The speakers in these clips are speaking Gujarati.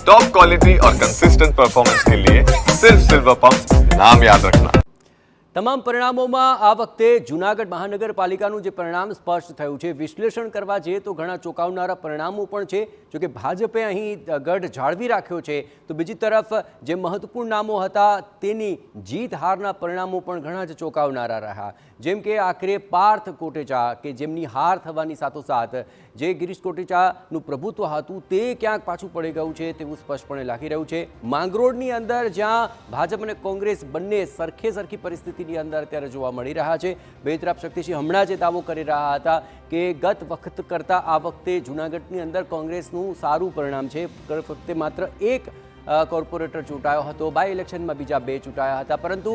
टॉप क्वालिटी और कंसिस्टेंट परफॉर्मेंस के लिए सिर्फ सिल्वर पंप नाम याद रखना। તમામ પરિણામોમાં આ વખતે જૂનાગઢ મહાનગરપાલિકાનું જે પરિણામ સ્પષ્ટ થયું છે, વિશ્લેષણ કરવા જઈએ તો ઘણા ચોંકાવનારા પરિણામો પણ છે. જો કે ભાજપે અહીં ગઢ જાળવી રાખ્યો છે, તો બીજી તરફ જે મહત્વપૂર્ણ નામો હતા તેની જીત હારના પરિણામો પણ ઘણા જ ચોંકાવનારા રહ્યા. જેમ કે આખરે પાર્થ કોટેચા, કે જેમની હાર થવાની સાથોસાથ જે ગિરીશ કોટેચાનું પ્રભુત્વ હતું તે ક્યાંક પાછું પડી ગયું છે તેવું સ્પષ્ટપણે લાગી રહ્યું છે. માંગરોળની અંદર જ્યાં ભાજપ અને કોંગ્રેસ બંને સરખી પરિસ્થિતિની અંદર અત્યારે જોવા મળી રહ્યા છે. બે તરફ શક્તિસિંહ હમણાં જે દાવો કરી રહ્યા હતા કે ગત વખત કરતાં આ વખતે જૂનાગઢની અંદર કોંગ્રેસનું સારું પરિણામ છે. ગત વખતે માત્ર એક કોર્પોરેટર ચૂંટાયો હતો, બાય ઇલેક્શનમાં બીજા 2 ચૂંટાયા હતા, પરંતુ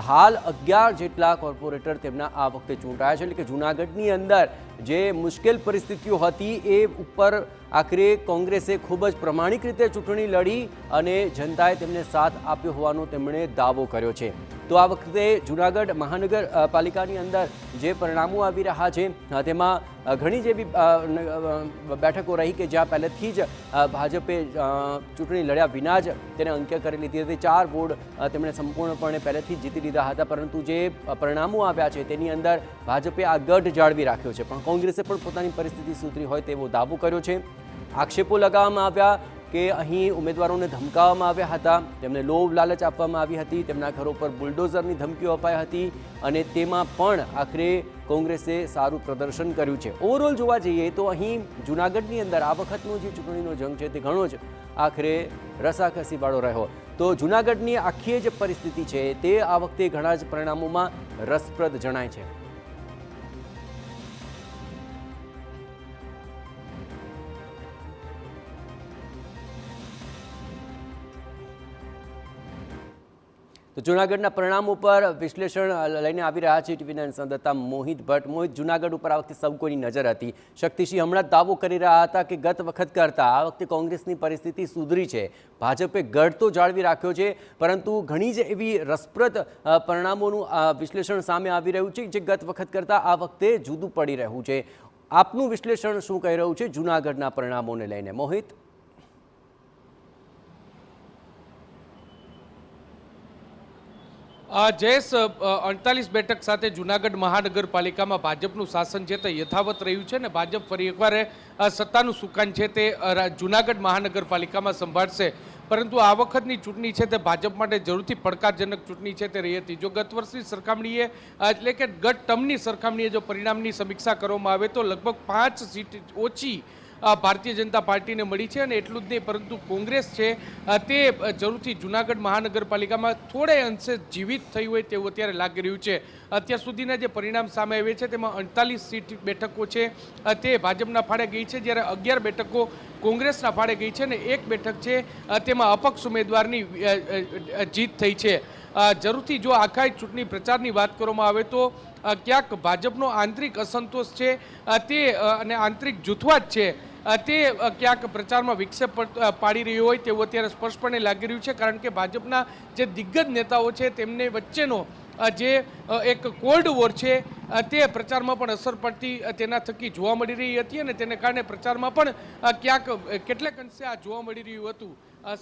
હાલ 11 જેટલા કોર્પોરેટર તેમના આ વખતે ચૂંટાયા છે. એટલે કે જૂનાગઢની અંદર જે મુશ્કેલ પરિસ્થિતિઓ હતી એ ઉપર આખરે કોંગ્રેસે ખૂબ જ પ્રમાણિક રીતે ચૂંટણી લડી અને જનતાએ તેમને સાથ આપ્યો હોવાનો તેમણે દાવો કર્યો છે. તો આ વખતે જૂનાગઢ મહાનગરપાલિકાની અંદર જે પરિણામો આવી રહ્યા છે તેમાં ઘણી જેવી બેઠકો રહી કે જ્યાં પહેલેથી જ ભાજપે ચૂંટણી લડ્યા વિના જ તેને અંક્ય કરી લીધી હતી. 4 વોર્ડ તેમણે સંપૂર્ણપણે પહેલેથી જ જીતી લીધા હતા, પરંતુ જે પરિણામો આવ્યા છે તેની અંદર ભાજપે આ ગઢ જાળવી રાખ્યો છે. પણ કોંગ્રેસે પણ પોતાની પરિસ્થિતિ સુધરી હોય તેવો દાવો કર્યો છે. આક્ષેપો લગાવવામાં આવ્યા કે અહીં ઉમેદવારોને ધમકાવવામાં આવ્યા હતા, તેમને લોભ લાલચ આપવામાં આવી હતી, તેમના ઘરો પર બુલડોઝરની ધમકીઓ અપાઈ હતી અને તેમાં પણ આખરે કોંગ્રેસે સારું પ્રદર્શન કર્યું છે. ઓવરઓલ જોવા જઈએ તો અહીં જૂનાગઢની અંદર આ વખતનો જે ચૂંટણીનો જંગ છે તે ઘણો જ આખરે રસાકસીવાળો રહ્યો. તો જૂનાગઢની આખી જે પરિસ્થિતિ છે તે આ વખતે ઘણા જ પરિણામોમાં રસપ્રદ જણાય છે. તો જૂનાગઢના પરિણામો પર વિશ્લેષણ લઈને આવી રહ્યા છે ટીવીના સંવાદદાતા મોહિત ભટ્ટ. મોહિત, જૂનાગઢ ઉપર આ વખતે સૌ કોઈની નજર હતી. શક્તિસિંહ હમણાં દાવો કરી રહ્યા હતા કે ગત વખત કરતાં આ વખતે કોંગ્રેસની પરિસ્થિતિ સુધરી છે. ભાજપે ગઢ તો જાળવી રાખ્યો છે, પરંતુ ઘણી જ એવી રસપ્રદ પરિણામોનું વિશ્લેષણ સામે આવી રહ્યું છે જે ગત વખત કરતાં આ વખતે જુદું પડી રહ્યું છે. આપનું વિશ્લેષણ શું કહી રહ્યું છે જૂનાગઢના પરિણામોને લઈને, મોહિત? જયેશ, 48 બેઠક સાથે જૂનાગઢ મહાનગરપાલિકામાં ભાજપનું શાસન છે તે યથાવત રહ્યું છે ને ભાજપ ફરી એકવાર સત્તાનું સુકાન છે તે જૂનાગઢ મહાનગરપાલિકામાં સંભાળશે. પરંતુ આ વખતની ચૂંટણી છે તે ભાજપ માટે જરૂરથી પડકારજનક ચૂંટણી છે તે રહી હતી. જો ગત વર્ષની સરખામણીએ એટલે કે ગત ટર્મની સરખામણીએ જો પરિણામની સમીક્ષા કરવામાં આવે તો લગભગ 5 સીટ ઓછી ભારતીય જનતા પાર્ટીને મળી છે. અને એટલું જ નહીં, પરંતુ કોંગ્રેસ છે તે જરૂરથી જૂનાગઢ મહાનગરપાલિકામાં થોડે અંશે જીવિત થઈ હોય તેવું અત્યારે લાગી રહ્યું છે. અત્યાર સુધીના જે પરિણામ સામે આવે છે તેમાં 48 સીટ બેઠકો છે તે ભાજપના ફાળે ગઈ છે, જ્યારે 11 બેઠકો કોંગ્રેસના ફાળે ગઈ છે અને 1 બેઠક છે તેમાં અપક્ષ ઉમેદવારની જીત થઈ છે. જરૂરથી જો આખા ચૂંટણી પ્રચારની વાત કરવામાં આવે તો ક્યાંક ભાજપનો આંતરિક અસંતોષ છે તે અને આંતરિક જૂથવાદ છે તે ક્યાંક પ્રચારમાં વિક્ષેપ પાડી રહ્યો હોય તેવું અત્યારે સ્પષ્ટપણે લાગી રહ્યું છે. કારણ કે ભાજપના જે દિગ્ગજ નેતાઓ છે તેમને વચ્ચેનો જે એક કોલ્ડ વોર છે તે પ્રચારમાં પણ અસર પડતી તેના થકી જોવા મળી રહી હતી અને તેને કારણે પ્રચારમાં પણ ક્યાંક કેટલાક અંશે આ જોવા મળી રહ્યું હતું.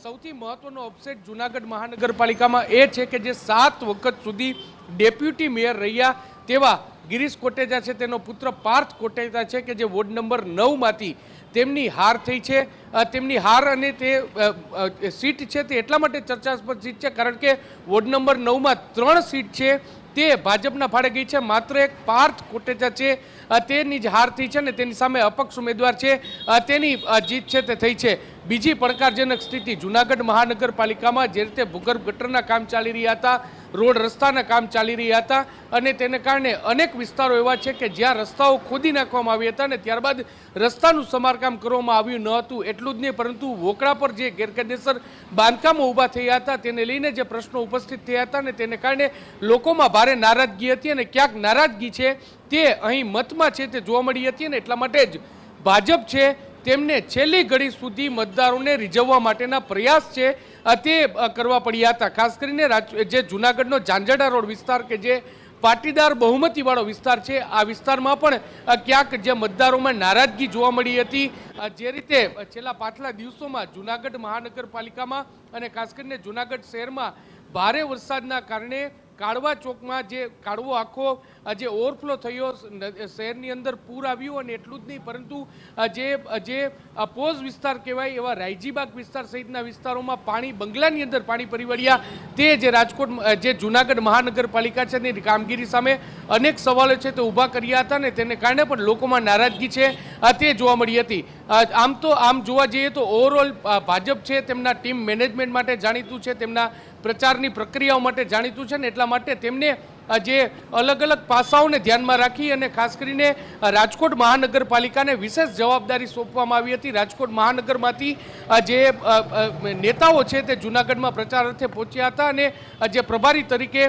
સૌથી મહત્વનો અપસેટ જૂનાગઢ મહાનગરપાલિકામાં એ છે કે જે 7 વખત સુધી ડેપ્યુટી મેયર રહ્યા તેવા ગિરીશ કોટેચા છે તેનો પુત્ર પાર્થ કોટેચા છે કે જે વોર્ડ નંબર 9માંથી તેમની હાર થઈ છે. તેમની હાર અને તે સીટ છે તે એટલા માટે ચર્ચાસ્પદ સીટ છે કારણ કે વોર્ડ નંબર 9માં 3 સીટ છે તે ભાજપના ફાળે ગઈ છે. માત્ર એક પાર્થ કોટેચા છે તેની જ હાર થઈ છે અને તેની સામે અપક્ષ ઉમેદવાર છે તેની જીત છે તે થઈ છે. બીજી પડકારજનક સ્થિતિ જૂનાગઢ મહાનગરપાલિકામાં જે રીતે ભૂગર્ભ ગટરના કામ ચાલી રહ્યા હતા, રોડ રસ્તાના કામ ચાલી રહ્યા હતા અને તેને કારણે અનેક વિસ્તારો એવા છે કે જ્યાં રસ્તાઓ ખોદી નાખવામાં આવ્યા હતા અને ત્યારબાદ રસ્તાનું સમારકામ કરવામાં આવ્યું ન હતું. એટલું જ નહીં, પરંતુ વોકળા પર જે ગેરકાયદેસર બાંધકામો ઊભા થયા હતા તેને લઈને જે પ્રશ્નો ઉપસ્થિત થયા હતા અને તેને કારણે લોકોમાં ભારે નારાજગી હતી અને ક્યાંક નારાજગી છે તે અહીં મતમાં છે તે જોવા મળી હતી અને એટલા માટે જ ભાજપ છે તેમને છેલ્લી ઘડી સુધી મતદારોને રીઝવવા માટેના પ્રયાસ છે તે કરવા પડ્યા હતા. ખાસ કરીને જે જૂનાગઢનો ઝાંઝડા રોડ વિસ્તાર કે જે પાટીદાર બહુમતીવાળો વિસ્તાર છે. આ વિસ્તારમાં પણ ક્યાંક જે મતદારોમાં નારાજગી જોવા મળી હતી. જે રીતે છેલ્લા પાછલા દિવસોમાં જૂનાગઢ મહાનગરપાલિકામાં અને ખાસ કરીને જૂનાગઢ શહેરમાં ભારે વરસાદના કારણે કાળવા ચોકમાં જે કાળવો આખો જે ઓવરફ્લો થયો, શહેરની અંદર પૂર આવ્યું. અને એટલું જ નહીં પરંતુ જે પોઝ વિસ્તાર કહેવાય એવા રાયજીબાગ વિસ્તાર સહિતના વિસ્તારોમાં પાણી, બંગલાની અંદર પાણી ફરી વળ્યા. તે જે રાજકોટ જે જૂનાગઢ મહાનગરપાલિકા છે તેની કામગીરી સામે અનેક સવાલો છે તે ઊભા કર્યા હતા, અને તેને કારણે પણ લોકોમાં નારાજગી છે તે જોવા મળી હતી. આમ જોવા જઈએ તો ઓવરઓલ ભાજપ છે તેમના ટીમ મેનેજમેન્ટ માટે જાણીતું છે, તેમના પ્રચારની પ્રક્રિયાઓ માટે જાણીતું છે, ને એટલા માટે તેમને જે અલગ અલગ પાસાઓને ધ્યાનમાં રાખી અને ખાસ કરીને રાજકોટ મહાનગરપાલિકાને વિશેષ જવાબદારી સોંપવામાં આવી હતી. રાજકોટ મહાનગરમાંથી જે નેતાઓ છે તે જૂનાગઢમાં પ્રચાર અર્થે પહોંચ્યા હતા, અને જે પ્રભારી તરીકે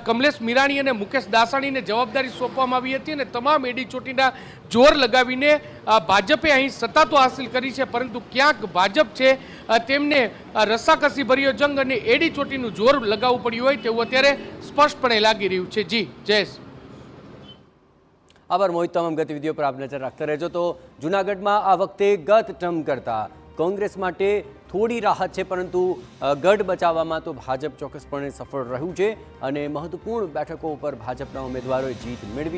કમલેશ મીરાણી અને મુકેશ દાસાણીને જવાબદારી સોંપવામાં આવી હતી. અને તમામ એડી ચોટીના જોર લગાવીને ભાજપે અહીં સત્તા તો હાંસિલ કરી છે, પરંતુ ક્યાંક ભાજપ છે તેમને રસાકસી ભર્યો જંગ અને એડી ચોટીનું જોર લગાવવું પડ્યું હોય તેવું અત્યારે સ્પષ્ટપણે લાગી રહ્યું છે. જી જયેશ. આભાર મોહિત. તમામ ગતિવિધિઓ પર આપ નજર રાખતા રહેજો. તો જૂનાગઢમાં આ વખતે ગત ટર્મ કરતાં કોંગ્રેસ માટે થોડી રાહત છે, પરંતુ ગઢ બચાવવામાં તો ભાજપ ચોક્કસપણે સફળ રહ્યું છે અને મહત્વપૂર્ણ બેઠકો ઉપર ભાજપના ઉમેદવારોએ જીત મેળવી.